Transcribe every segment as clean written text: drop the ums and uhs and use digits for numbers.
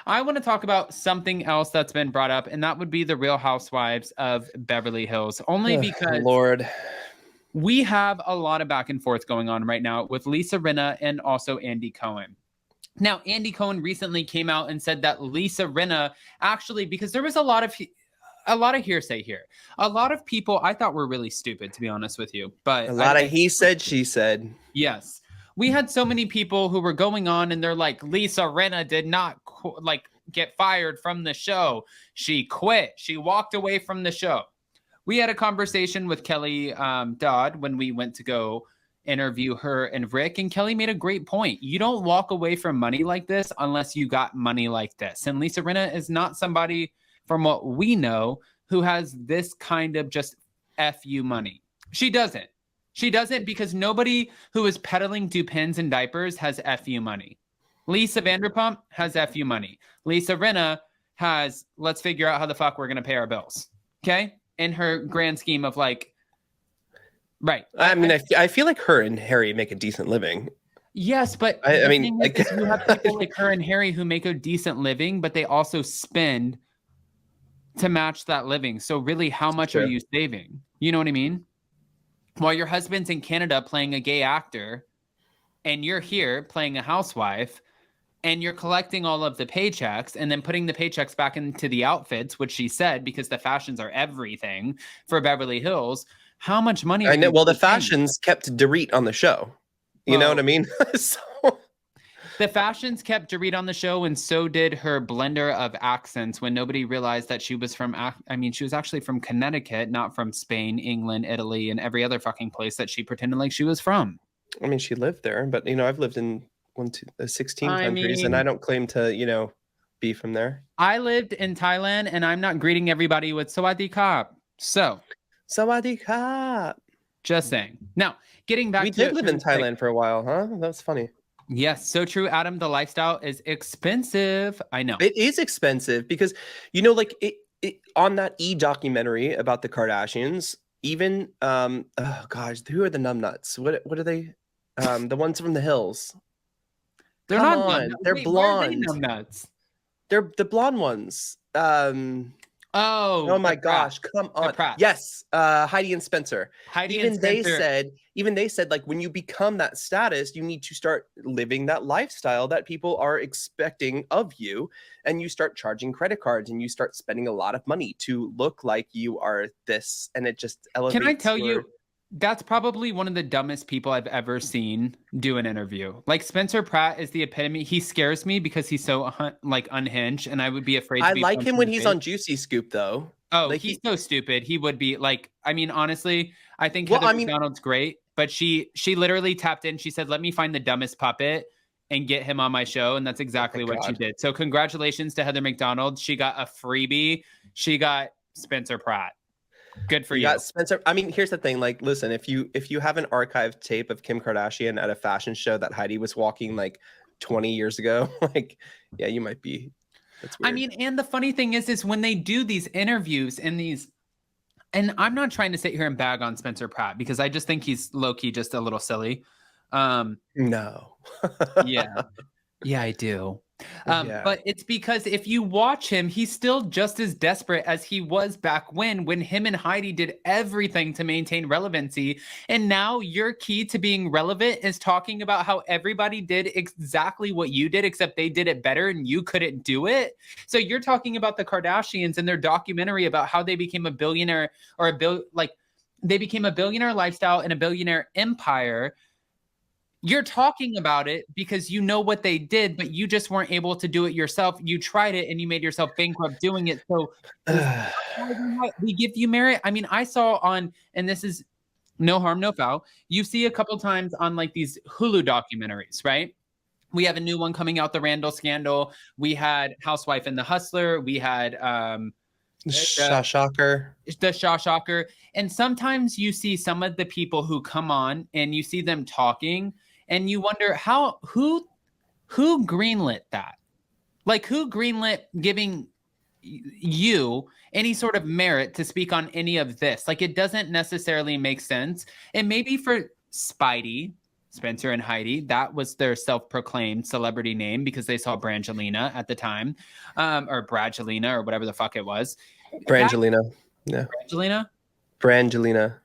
I want to talk about something else that's been brought up, and that would be the Real Housewives of Beverly Hills. Only because Lord, we have a lot of back and forth going on right now with Lisa Rinna and also Andy Cohen. Now, Andy Cohen recently came out and said that Lisa Rinna actually, because there was a lot of hearsay here. A lot of people I thought were really stupid, to be honest with you. But a lot of he said, she said. Yes. We had so many people who were going on and they're like, Lisa Rinna did not get fired from the show. She quit. She walked away from the show. We had a conversation with Kelly Dodd when we went to go interview her and Rick, and Kelly made a great point. You don't walk away from money like this unless you got money like this. And Lisa Rinna is not somebody, from what we know, who has this kind of just FU money. She doesn't. She doesn't, because nobody who is peddling Dupins and diapers has FU money. Lisa Vanderpump has FU money. Lisa Rinna has, let's figure out how the fuck we're going to pay our bills. Okay? In her grand scheme of like, right. I mean, I feel like her and Harry make a decent living. Yes, but I mean, like, you have people like her and Harry who make a decent living, but they also spend to match that living. So really, how much are you saving? You know what I mean? While your husband's in Canada playing a gay actor, and you're here playing a housewife, and you're collecting all of the paychecks and then putting the paychecks back into the outfits, which she said, because the fashions are everything for Beverly Hills. How much money? I know. Well, the fashions kept Dorit on the show. You know what I mean? So the fashions kept Dorit on the show, and so did her blender of accents when nobody realized that she was from, she was actually from Connecticut, not from Spain, England, Italy, and every other fucking place that she pretended like she was from. I mean, she lived there, but, I've lived in 16 countries, and I don't claim to, be from there. I lived in Thailand, and I'm not greeting everybody with Sawadee Krap. So. Sawadee Krap. Just saying. Now, getting back to... We did live in Thailand for a while, huh? That's funny. Yes, so true, Adam. The lifestyle is expensive. I know. It is expensive because, like, it on that documentary about the Kardashians, even, oh, gosh, who are the numbnuts? What are they? The ones from the hills. They're Come not on. They're blonde. Numbnuts? They're the blonde ones. Oh my gosh, come on. Yes, Heidi and Spencer. Even they said, like, when you become that status, you need to start living that lifestyle that people are expecting of you, and you start charging credit cards and you start spending a lot of money to look like you are this, and it just elevates. Can I tell you, that's probably one of the dumbest people I've ever seen do an interview. Like, Spencer Pratt is the epitome. He scares me because he's so unhinged, and I would be afraid. I like him when he's on Juicy Scoop, though. Oh, like, he's so stupid. He would be like, honestly, I think Heather McDonald's great, but she literally tapped in. She said, "Let me find the dumbest puppet and get him on my show," and that's exactly what she did. So congratulations to Heather McDonald. She got a freebie. She got Spencer Pratt. Good for you. Got Spencer. I mean, here's the thing. Like, listen, if you have an archived tape of Kim Kardashian at a fashion show that Heidi was walking like 20 years ago, like, yeah, you might be. That's weird. I mean, and the funny thing is when they do these interviews and I'm not trying to sit here and bag on Spencer Pratt because I just think he's low-key just a little silly. No. Yeah, I do. But it's because if you watch him, he's still just as desperate as he was back when him and Heidi did everything to maintain relevancy. And now your key to being relevant is talking about how everybody did exactly what you did, except they did it better and you couldn't do it. So you're talking about the Kardashians and their documentary about how they became a billionaire they became a billionaire lifestyle and a billionaire empire. You're talking about it because you know what they did, but you just weren't able to do it yourself. You tried it and you made yourself bankrupt doing it. So we give you merit. I mean, I saw on, and this is no harm, no foul. You see a couple times on like these Hulu documentaries, right? We have a new one coming out, The Randall Scandal. We had Housewife and the Hustler. We had The Shawshocker. And sometimes you see some of the people who come on and you see them talking and you wonder who greenlit that? Like, who greenlit giving you any sort of merit to speak on any of this? Like, it doesn't necessarily make sense. And maybe for Spidey Spencer and Heidi. That was their self-proclaimed celebrity name because they saw Brangelina at the time, or Bradgelina, or whatever the fuck it was. Brangelina. Yeah. Brangelina? Brangelina.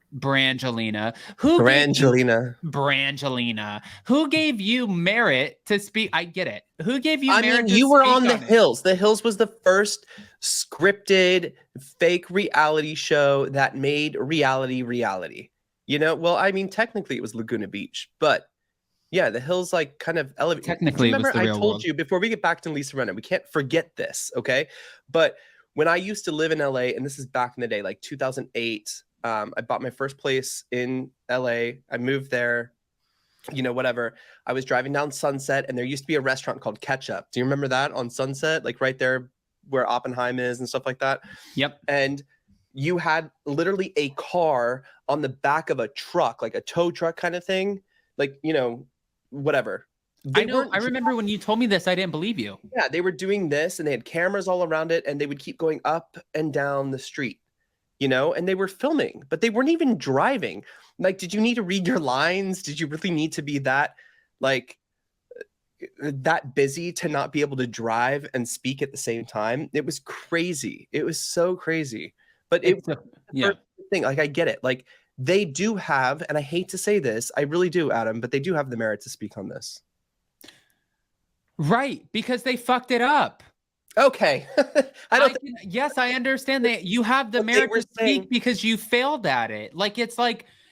Who gave you merit to speak? I get it. Who gave you merit to you were on The it? Hills. The Hills was the first scripted fake reality show that made reality. You know, well, I mean, technically it was Laguna Beach, but yeah, The Hills like kind of elevated. Technically, remember, it was the real world. You before we get back to Lisa Rinna, we can't forget this, okay? But when I used to live in LA, and this is back in the day, like 2008, I bought my first place in LA. I moved there, you know, whatever. I was driving down Sunset, and there used to be a restaurant called Ketchup. Do you remember that on Sunset? Like right there where Oppenheim is and stuff like that? Yep. And you had literally a car on the back of a truck, like a tow truck kind of thing. Like, you know, whatever. I know. I remember when you told me this, I didn't believe you. Yeah, they were doing this, and they had cameras all around it, and they would keep going up and down the street, you know, and they were filming, but they weren't even driving. Like, did you need to read your lines? Did you really need to be that, like, that busy to not be able to drive and speak at the same time? It was crazy. It was so crazy. But it was the thing. Like, I get it. Like, they do have, and I hate to say this, I really do, Adam, but they do have the merit to speak on this. Right, because they fucked it up. Okay. Yes, I understand that you have the merit to speak because you failed at it. Like, they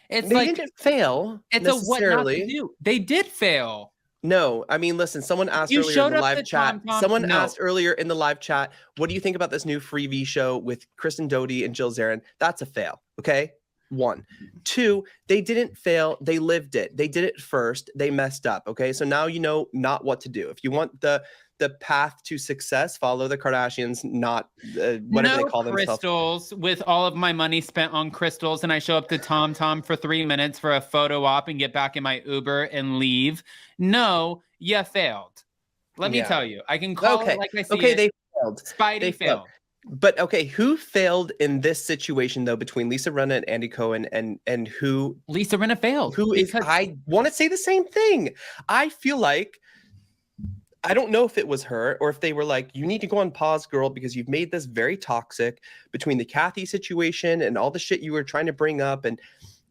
didn't fail. It's a what not to do. They did fail. No, I mean, listen, someone asked earlier in the live chat. Someone asked earlier in the live chat, what do you think about this new Freevee show with Kristen Doty and Jill Zarin? That's a fail. Okay. 1. 2, they didn't fail. They lived it. They did it first. They messed up. Okay. So now you know not what to do. If you want the path to success, follow the Kardashians, not whatever they call themselves. Crystals, with all of my money spent on crystals, and I show up to TomTom for 3 minutes for a photo op and get back in my Uber and leave. No, you failed. Let me tell you. I can call it like I see it. They failed. Spidey failed. But okay, who failed in this situation though between Lisa Rinna and Andy Cohen, and who? Lisa Rinna failed. I want to say the same thing. I feel like, I don't know if it was her or if they were like, you need to go on pause, girl, because you've made this very toxic between the Kathy situation and all the shit you were trying to bring up, and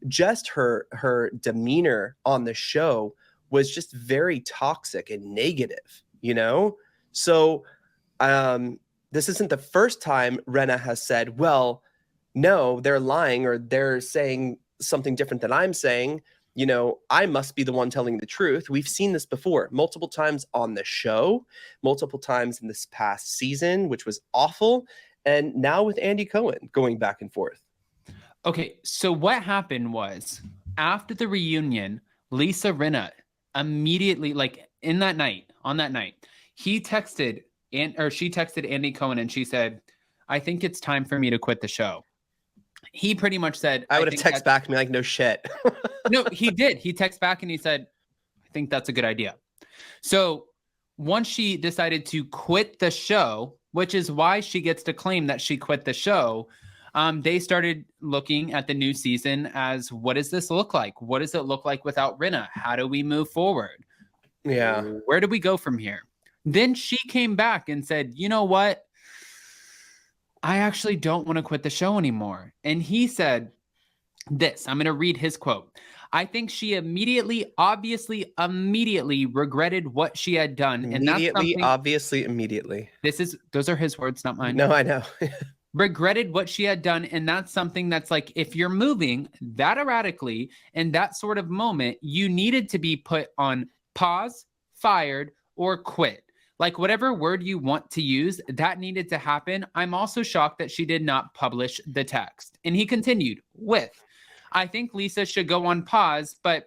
just her demeanor on the show was just very toxic and negative, you know? So this isn't the first time Rinna has said, well, no, they're lying, or they're saying something different than I'm saying. You know, I must be the one telling the truth. We've seen this before multiple times on the show, multiple times in this past season, which was awful. And now with Andy Cohen going back and forth. Okay, so what happened was, after the reunion, Lisa Rinna immediately, like on that night, she texted Andy Cohen and she said, I think it's time for me to quit the show. He pretty much said, I would have texted back to me like, no shit. No, he did. He texted back and he said, I think that's a good idea. So once she decided to quit the show, which is why she gets to claim that she quit the show, they started looking at the new season as, what does this look like? What does it look like without Rinna? How do we move forward? Yeah. Where do we go from here? Then she came back and said, you know what? I actually don't want to quit the show anymore. And he said this, I'm going to read his quote. I think she immediately regretted what she had done. Immediately. Those are his words, not mine. No, I know. Regretted what she had done. And that's something that's like, if you're moving that erratically in that sort of moment, you needed to be put on pause, fired, or quit. Like, whatever word you want to use, that needed to happen. I'm also shocked that she did not publish the text. And he continued with, I think Lisa should go on pause, but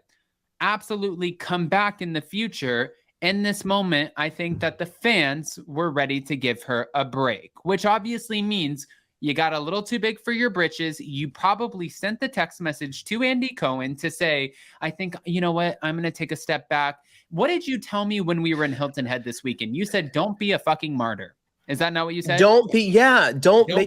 absolutely come back in the future. In this moment, I think that the fans were ready to give her a break, which obviously means you got a little too big for your britches. You probably sent the text message to Andy Cohen to say, I think, you know what, I'm going to take a step back. What did you tell me when we were in Hilton Head this weekend? You said, don't be a fucking martyr. Is that not what you said? Don't be